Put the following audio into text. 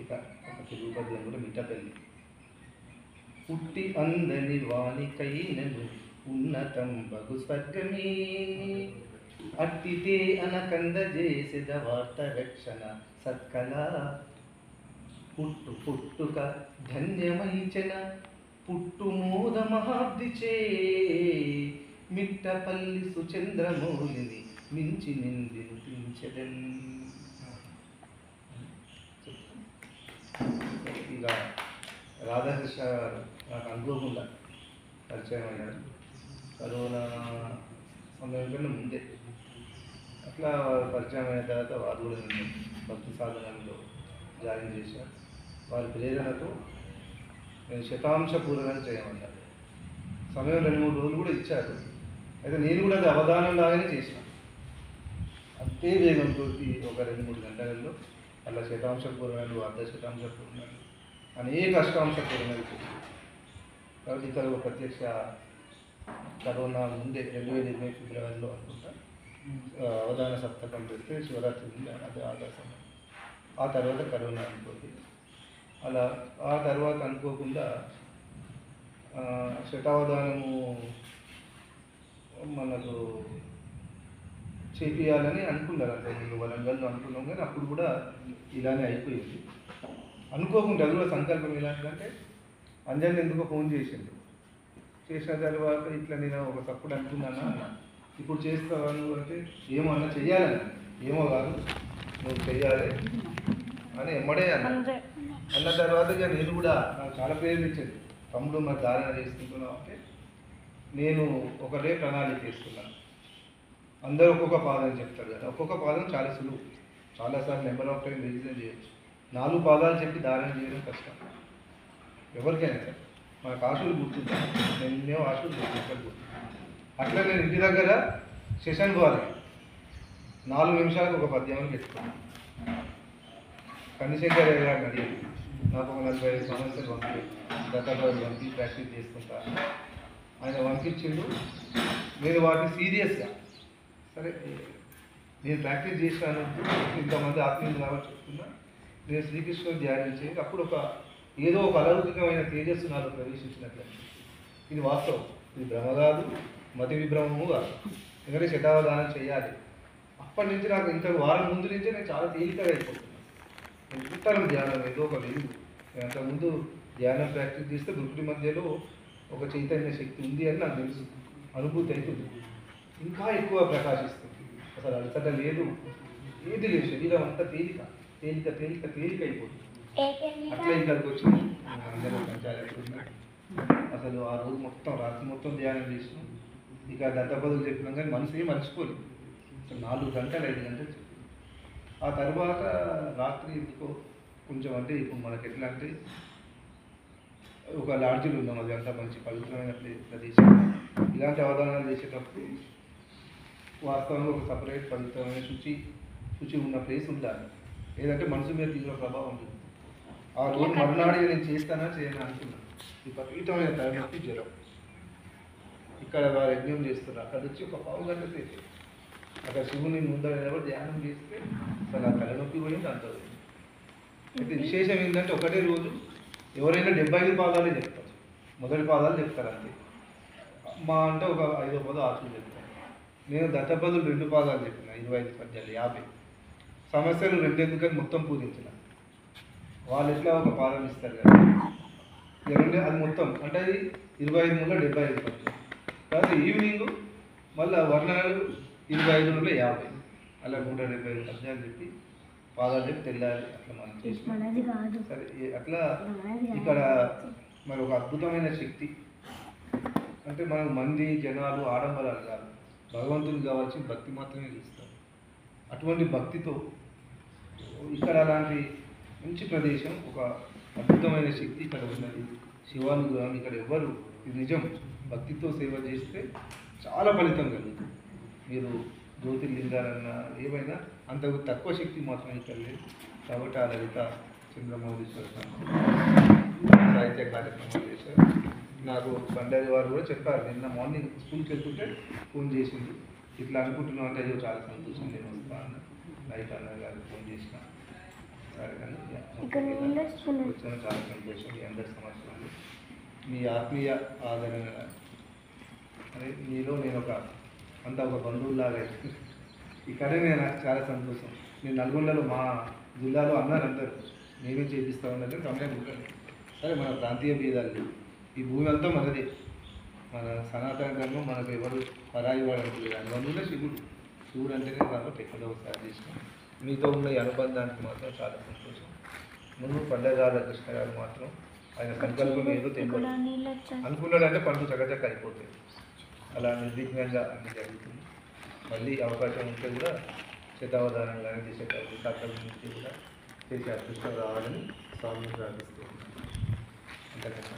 ఇక ఒక తెలుగు పద్యం కూడా మిట్టపల్లి. పుట్టి అందని వానికైనను ఉన్నతం బగు స్వర్గమే, అట్టితే అనకంద చేసేద వార్త రక్షణ సత్కళ. పుట్టు పుట్టుక ధన్యమైచన పుట్టు మోద మహాబ్దిచే, మిట్టపల్లి సుచంద్రమౌళిని మించి నిందించెదన్. ఇక రాధాకృష్ణ గారు నాకు అనుకోకుండా పరిచయం అయ్యారు. కరోనా సమయం కన్నా ముందే అట్లా పరిచయం అయిన తర్వాత వారు కూడా నన్ను భక్తి సాధనలో జాయిన్ చేశారు. వారి ప్రేరణతో నేను శతాంశ పూర్ణం చేయమన్నారు. సమయం 2-3 రోజులు కూడా ఇచ్చారు. అయితే నేను కూడా అది అవధానం లాగానే చేశాను. అంతే వేగంతో ఒక 2-3 గంటలలో అలా శతాంశ పూర్ణాలు, అర్ధ శతాంశ పూర్ణాలు, అనేక అష్టాంశ పూర్ణాలు చేశారు. కాబట్టి ఇక్కడ ప్రత్యక్ష కరోనా ముందే 2020 ఫిబ్రవరిలో అనుకుంటా అవధాన సప్తకం పెడితే శివరాత్రి ఉంది, అది ఆకాశం. ఆ తర్వాత కరోనా అనుకోండి. అలా ఆ తర్వాత అనుకోకుండా శతావధానము మనకు చేపియాలని అనుకున్నారు. అంటే నేను వరంగల్లో అనుకున్నాం, కానీ అప్పుడు కూడా ఇలానే అయిపోయింది. అనుకోకుండా అది కూడా సంకల్పం ఎలాంటిదంటే, అంజన్ ఎందుకో ఫోన్ చేసిండు. చేసిన తర్వాత ఇట్లా నేను ఒక తప్పుడు అనుకున్నాను అన్న, ఇప్పుడు చేస్తాను అంటే ఏమో అన్న చెయ్యాలని, ఏమో కాదు నువ్వు చెయ్యాలి అని ఎమ్మడే అన్న తర్వాత ఇక నేను కూడా నాకు చాలా ప్రేరేపించింది. తమ్ముడు మరి ధారణ చేసుకుంటున్నావు అంటే, నేను ఒకటే ప్రణాళిక వేసుకున్నాను. అందరూ ఒక్కొక్క పాదం చెప్తారు కదా, ఒక్కొక్క పాదం చాలా సులువు, చాలాసార్లు నెంబర్ ఆఫ్ టైం రివిజన్ చేయొచ్చు. 4 పాదాలు చెప్పి ధారణ చేయడం కష్టం ఎవరికైనా సరే. మనకు ఆశలు గుర్తుంటాయి, నేను ఆశలు గుర్తుంటాను. అట్లా నేను ఇంటి దగ్గర సెషన్ పోవాలి, 4 నిమిషాలకు ఒక పద్యాన్ని పెట్టుకున్నాను. కన్నిశంకర్ గారిని అడిగాను, నాకు ఒక 45 సంవత్సరాలు పంపి దత్తాత్రేయుడు పంపి ప్రాక్టీస్ చేసుకుంటాను. ఆయన పంపించిండు. నేను వాటిని సీరియస్గా, సరే నేను ప్రాక్టీస్ చేశాను, ఇంతమంది ఆత్మీయులు కాబట్టి చెప్తున్నా, నేను శ్రీకృష్ణుని ధ్యానించి అప్పుడు ఏదో ఒక అలౌకికమైన తేజస్సు నాలో ప్రవేశించినట్లయితే, ఇది వాస్తవం, ఇది భ్రమ కాదు, మతి విభ్రమము కాదు. ఎందుకంటే శతావధానం చేయాలి. అప్పటి నుంచి నాకు ఇంత వారం ముందు నుంచే నేను చాలా తేలికగా అయిపోతున్నాను. నేను పుట్టాను ధ్యానం ఏదో ఒక వెలుగు. నేను అంతకుముందు ధ్యానం ప్రాక్టీస్ చేస్తే దృష్టి మధ్యలో ఒక చైతన్య శక్తి ఉంది అని నాకు తెలుసు, అనుభూతి అవుతుంది. ఇంకా ఎక్కువ ప్రకాశిస్తుంది, అసలు అలసట లేదు, ఏది లేదు, శరీరం అంతా తేలిక తేలిక తేలిక తేలిక అయిపోతుంది. అట్లా ఇక్కడికి వచ్చి అందరూ పంచాయతీ అసలు ఆ రోజు మొత్తం రాత్రి మొత్తం ధ్యానం చేసినాం. ఇక దత్తపదులు చెప్పినాం, కానీ మనసు మర్చిపోలేదు. అసలు 4 గంటలు 5 గంటలు. ఆ తర్వాత రాత్రి ఎందుకో కొంచెం, అంటే ఇప్పుడు మనకి ఎట్లా అంటే ఒక లాడ్జీలు ఉన్నాం, అది అంతా మంచి పవిత్రమైన ప్రదేశం. ఇలాంటి అవధానాలు చేసేటప్పుడు వాస్తవంగా ఒక సపరేట్ పవిత్రమైన శుచి ఉన్న ప్లేస్ ఉండాలి, లేదంటే మనసు మీద తీవ్ర ప్రభావం ఉంటుంది. ఆ రోజు మరునాడు నేను చేస్తానా చేయను అనుకున్నాను. విపరీతమైన తలనొప్పి, జ్వరం. ఇక్కడ వారు యజ్ఞం చేస్తున్నారు, అక్కడ వచ్చి ఒక పావు గంట సేపు అక్కడ శివుని ముందర నిలబడి ధ్యానం చేస్తే అసలు ఆ తలనొప్పి పోయింది, అంత పోయింది. అయితే విశేషం ఏంటంటే, ఒకటే రోజు ఎవరైనా 75 పాదాలే చెప్తారు, మొదటి పాదాలు చెప్తారు అంతే. మా అంటే ఒక 5వ పదం ఆశలు చెప్తారు. నేను దత్తపదులు 2 పాదాలు చెప్పిన, 25 పద్యాలు 50. సమస్యలు 2 ఎందుకని మొత్తం పూజించిన. వాళ్ళు ఎట్లా ఒక పాదం ఇస్తారు కదా, అది మొత్తం అంటే అది 25 నుండి 75 పద్యాలు. తర్వాత ఈవినింగ్ మళ్ళీ వర్ణాలు 25 నుండి 50, అలా 175 పద్యాలు చెప్పి పాదాలు చెప్పి తెల్లాలి. అట్లా మనం చేసి సరే అట్లా ఇక్కడ మరి ఒక అద్భుతమైన శక్తి. అంటే మనకు మంది జనాలు ఆడంబరాలు కాదు, భగవంతునికి కావాల్సిన భక్తి మాత్రమే చూస్తారు. అటువంటి భక్తితో ఇక్కడ అలాంటి మంచి ప్రదేశం, ఒక అద్భుతమైన శక్తి ఇక్కడ ఉన్నది. శివానుగ్రహం ఇక్కడ ఎవ్వరు, ఇది నిజం, భక్తితో సేవ చేస్తే చాలా ఫలితం కలుగుతుంది. మీరు జ్యోతిర్లింగాలన్నా ఏవైనా అంత తక్కువ శక్తి మాత్రం ఇక్కడ లేదు. కాబట్టి ఆ లలిత చంద్రమౌళీశ్వర సాహిత్య కార్యక్రమాలు చేశారు. నాకు బండారి వారు కూడా చెప్పారు, నిన్న మార్నింగ్ స్కూల్కి వెళ్తుంటే ఫోన్ చేసింది, ఇట్లా అనుకుంటున్నాం అంటే అయ్యో చాలా సంతోషం, నేను వస్తాను. నైట్ అన్న గారికి ఫోన్ చేసిన. వచ్చిన చాలా సంతోషం. మీ అందరి సమస్యలు మీ ఆత్మీయ ఆదరణ అని మీలో నేను ఒక బంధువులాగా ఇక్కడే నేను నాకు చాలా సంతోషం. నేను నల్గొండలో మా జిల్లాలో అందరూ మేమే చేపిస్తా ఉన్నది సమయం ఉంటుంది. సరే మన ప్రాంతీయ భేదాలు ఈ భూమి అంతా మనదే, మన సనాతన ధర్మం మనకు ఎవరు పరాయి వాడలేదు. అందువల్ల శివుడు అంటేనే కాబట్టి ఎక్కడో ఒకసారి చేసినాం. మీతో ఉన్న ఈ అనుబంధానికి మాత్రం చాలా సంతోషం. ముందు పండగాల కృష్ణ గారు మాత్రం ఆయన సంకల్పం ఏదో తెలియదు అనుకున్నాడంటే పనులు చక్కచక్క అయిపోతాయి. అలా నిర్విఘ్నంగా అన్ని జరుగుతుంది. మళ్ళీ అవకాశం ఉంటే కూడా శతావధానం కానీ దిశకాలు సకల నుంచి కూడా చేసే అదృష్టం రావాలని స్వామిని ప్రార్థిస్తున్నాను. అంతకన్నా